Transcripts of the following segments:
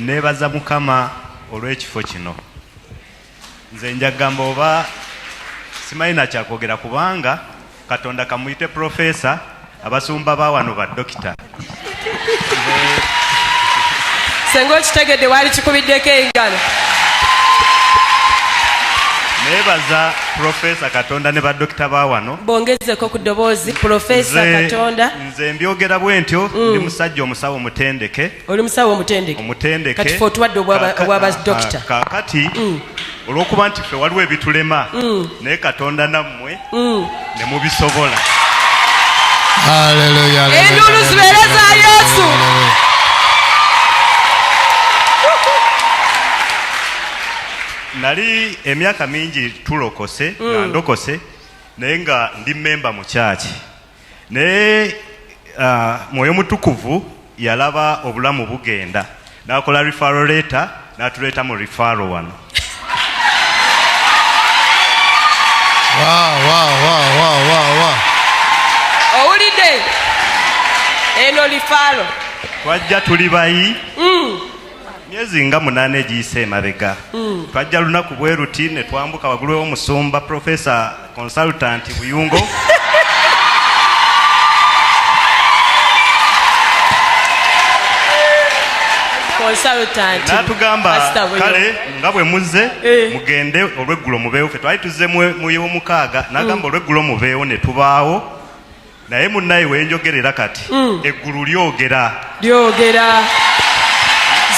nebaza Mukama olw'ekifo kino. Nze njagamba oba simanyi na kyakwogera kubanga Katonda kamuyite profesa abasumba ba wano ba dokita. Sengo kitegedde wali kikubiddeko engalo. Nebaza profesa Katonda ne ba dokita ba wano. Bongezeko ku ddoboozi profesa Katonda. Nze mbyogera bwe ntyo ndi musajja omusawo omutendeke. Oli musawo omutendeke. Kati ffe otuwadde obwaba dokita. Kakati olw'okuba nti ffe waliwo ebitulema naye Katonda nammwe ne mubisobola. Haleluya. Enduulu zibeere za Yesu. Nali emyaka mingi tulokose nga ndokose naye nga ndi memba mu kyaki. Naye Mwoyo Mutukuvu yalaba obulamu bugenda n'akola referral letter n'atuleeta mu referral wano. Wow. Owulidde eno lifaalo Twajja tuli bayi myezi nga 8 egiyise emabega. Twajja lunaku bwe ruti ne twambuka waggulu w'omusumba Professor Consultant Buyungo. N'atugamba kale nga bwe muzze mugende olw'eggulo mubeewo. Ffe twali tuzze mu y'omukaaga n'agamba olw'eggulo mubeewo ne tubaawo. Naye munnaye wenjogerera kati eggulu lyogera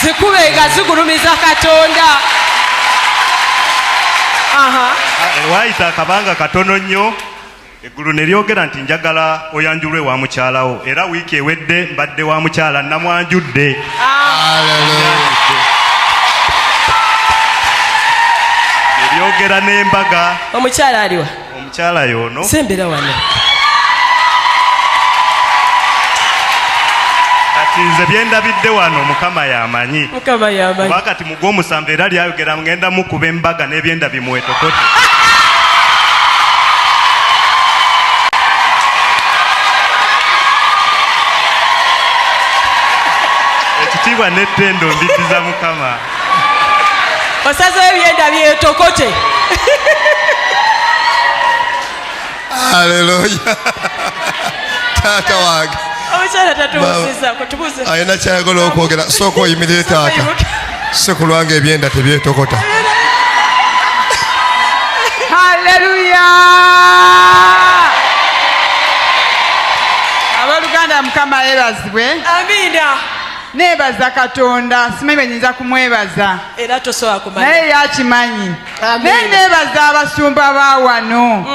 zikubenga zigulumiza Katonda. Waayita akabanga katono nnyo eggulu ne lyogera nti njagala oyanjulwe wa mukyalawo era wiiki ewedde mbadde wa mukyala namwanjudde. Lyogera n'embaga. Omukyala aliwa? Omukyala y'ono sembera wano. Kati nze byendabidde wano Mukama y'amanyi. Wakati mu gw'omusanvu era lyayogera ngenda mukuba embaga n'ebyenda bimwetokote. Ekitiibwa n'ettendo mbiddiza Mukama. Osazeewo ebyenda byetokote. Haleluya. Taata wange. Omukyala tatubuusiza kutubuuze. Ayina kyayagala okwogera. Sooka oyimirire taata. Sekulwange ebyenda tebyetokota. Haleluya. Abaluganda Mukama yeebazibwe. Amiina. Neebaza Katonda simanyi benyinza kumwebaza era tosobola kumanya naye yakimanyi. Naye neebaza abasumba ba wano.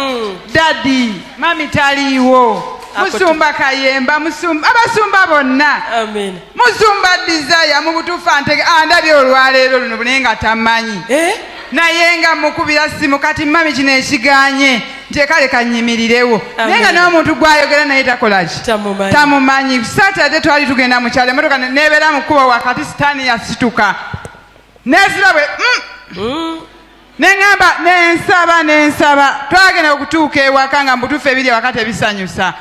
Dadi mami taliiwo. Musumba Kayemba, abasumba bonna. Amen. Musumba Desire mu butuufu antege andabye olwaleero luno naye nga tamanyi. Naye nga mukubira simu kati mami kino ekiganye nti kale kannyimirirewo. Naye nga n'omuntu gwayogera naye takolaki tamumanyi. Saturday twali tugenda mu kyalo emmotoka nebeera mu kkubo wakati sitaani yasituka neesira bwe neŋŋamba nensaba twagenda okutuuka ewaka nga mbutuufu ebiri ewaka tebisanyusa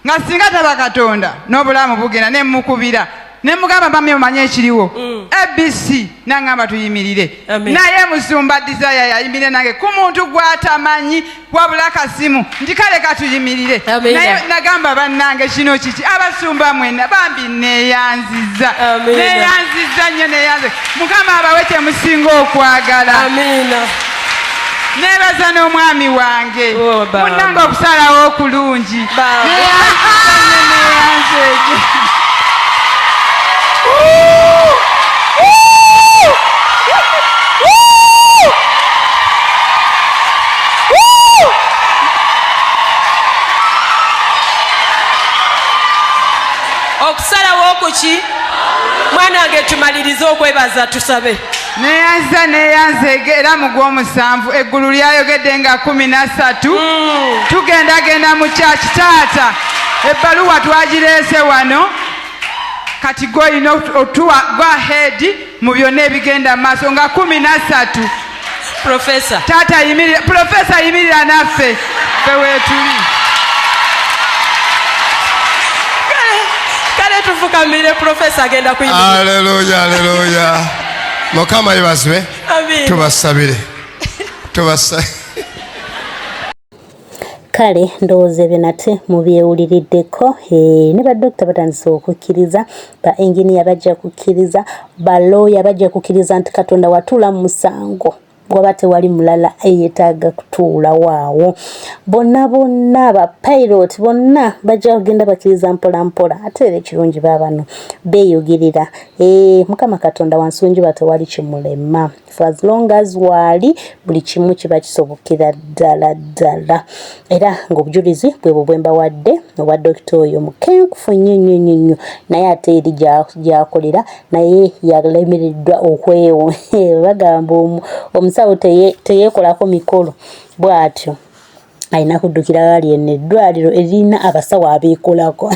nga singa taba Katonda n'obulamu bugenda ne mukubira ne mugamba mami omanye ekiriwo ABC naŋŋamba tuyimirire. Naye Musumba Desire yayimirire nange ku muntu gw'atamanyi wabula kasimu nti kale katuyimirire. Naye nagamba bannange kino kiki abasumba mwena bambi neeyanziza nnyo neeyanze. Mukama abawe kyemusinga okwagala. Neebaza n'omwami wange munnange okusalawo okulungi neeyanze. Okusalawo kuki mwana wange tumalirize okwebaza tusabe. Neeyanze era mu gw'omusanvu eggulu lyayogedde nga 13 tugendagenda mu kyaki taata ebbaluwa twagireese wano kati goyina otuwa go ahead mu byonna ebigenda mu maaso nga 13. Professor taata yimirira. Professor yimirira naffe ffe weetuli. Kale tufukamire professor agenda kuyimira. Haleluya. Mukama yebazwe. Amen. Tubasabire. Kale ndowooza ebyo nate mubyewuliriddeko ne badokita batandise okukkiriza, ba engineer bajja kukkiriza, ba lawyer bajja kukkiriza nti Katonda watuula mu musango gwaba tewali mulala eyeetaaga kutuula waawo. Bonna ba pilot bonna bajja kugenda bakkiriza mpola ate era ekirungi baabano beeyogerera. Mukama Katonda wansi w'enjuba tewali kimulema. For as long as wali buli kimu kiba kisobokera ddala. Era ng'obujulizi bwe mbawadde obwa dokita oyo mukenkufu nnyo naye ate eri gy'akolera naye yalemereddwa okwewo. Bagamba omusawo teyeekolako mikolo bw'atyo. Alina kuddukira wali eddwaliro erina abasawo abeekolako.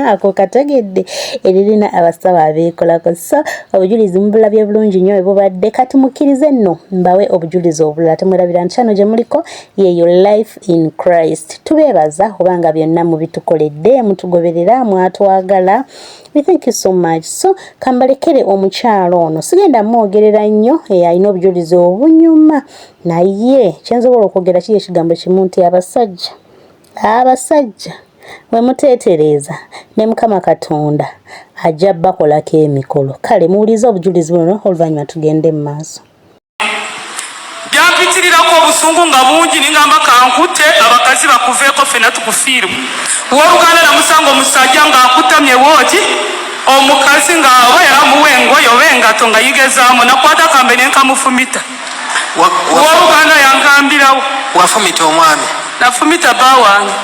Ako kategedde erina abasawo abeekolako. So obujulizi mubulabye bulungi nnyo bubadde kati mukkirize nno mbawe obujulizi obulala. Temwerabira nchano gye muliko yeyo Life in Christ. Tubeebaza kubanga byonna mubitukoledde mutugoberera mwatwagala. We thank you so much. So kambalekere omukyalo ono sigenda mwogerera nnyo alina obujulizi obunyuma naye kyensobola okwogera kiri ekigambo kimu nti abasajja bwe muteetereza ne Mukama Katonda ajja bakolako emikolo. Kale muwulize obujulizi buno oluvannyuma tugende mu maaso. Byampitirako obusungu nga bungi ningamba kankute abakazi bakuveeko fena tukufiirimu. W'oluganda namusanga omusajja ng'akutamye wooti omukazi ng'aba yaramuwa engoye oba engato nga yigezaamu nakwata kambe nenkamufumita. W'oluganda yankambirawo. Wafumita omwami? Nafumita bba wange.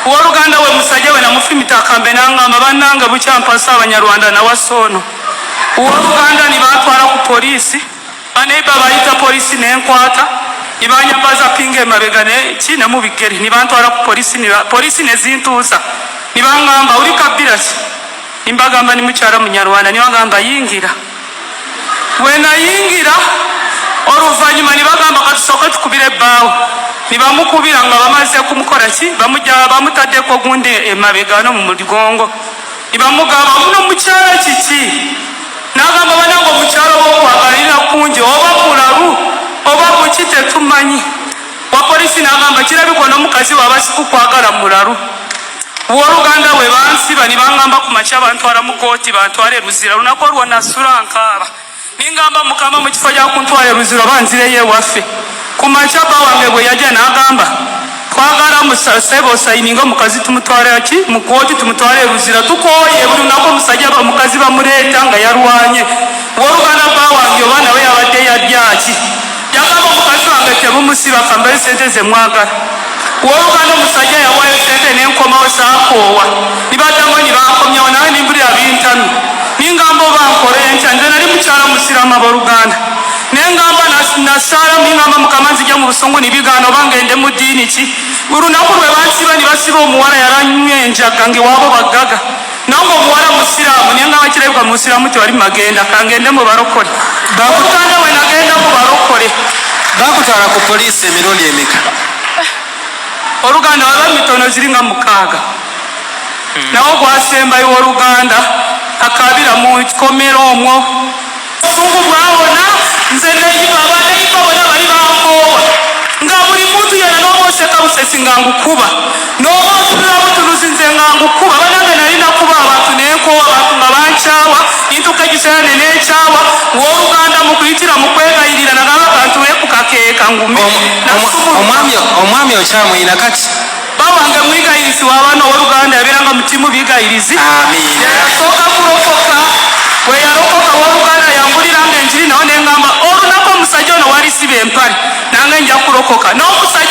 W'oluganda we musajja we namufumita akambe nangamba bannange bukyampasa Abanyarwanda nawasoono. W'oluganda ne baatwala ku poliisi. Baneiba bayita polisi nenkwata ibanyambaza pinge mabega ki na mubigere nibantwala ku polisi nezintuusa nibangamba uli kabira ki imbagamba ni mukyala Munyarwanda nibagamba yingira wena yingira oluvannyuma nibagamba katusooke tukubire bbaawo nibamukubira nga bamaze kumukora ki bamutaddeko gundi emabega no mu mugongo nibamugamba muno mukyala kiki nagamba banango mukyalo w'okwagalira kungi oba kulalu oba kuki tetumanyi wa polisi nagamba kirabikwa n'omukazi wabasikukwagala mulalu. W'oluganda we bansiba ne bangamba ku makya bantwala mu kooti bantwale Luzira lunaku olwo nasula nkaaba ningamba Mukama mu kifo kya kuntwala Luzira banzireyo ewaffe ku makya bba wange bwe yajja n'agamba twagala musasebo sayininga omukazi tumutwala ki mu kooti tumutwale Luzira tukooye buli lunaku omusajja omukazi bamuleeta nga yalwanye. W'oluganda bba wange oba nawe yabadde yadyaki yagamba omukazi wange tebumusiba kambayo sente ze mwagala. W'oluganda omusajja yawaayo sente n'enkomawo saakoowa nibaddamu ne bankomyawo nawe nimbulira bintamye ningamba oba nkole enkya nze nali mukyala musiramu ab'oluganda nengamba nasaala ningamba Mukama nzija mu busungu nibigaana oba ngende mu ddiini ki. Olunaku lwe bansiba ne basiba omuwala yaranywa enjaga ng'ewaabo baggaga nange omuwala musiraamu nengamba kirabika mu busiraamu tewali magenda kangende mu barokole. Oluganda we nagenda mu barokole. Bakutwala ku poliisi emirundi emeka? Oluganda waba mitono ziringa 6. Nawo gwasembayo oluganda akabira mu kikomero omwo obusungu bwawona nze neyiba abaneyiba bona bali bankoowa nga buli muntu yona n'oba oseka busesi nga ngukuba n'oba otuliramu tuluzi nze nga ngukuba banange nali nakuba abantu nenkoowa abantu nga bankyawa nintuka ekiseera ne nenkyawa. W'oluganda mu kuyitira mu kwegayirira nagamba kantu wekukakeeka ngumi omwami okyamuyina kati bawange mwigayirizi w'abaana ow'oluganda yabeeranga mutimu bigayirizi yasooka kulokoka we yalokoka w'oluganda yambuliranga enjiri nawo nengamba olunaku omusajja ono walisiba empale nange nja kulokoka n'omusajja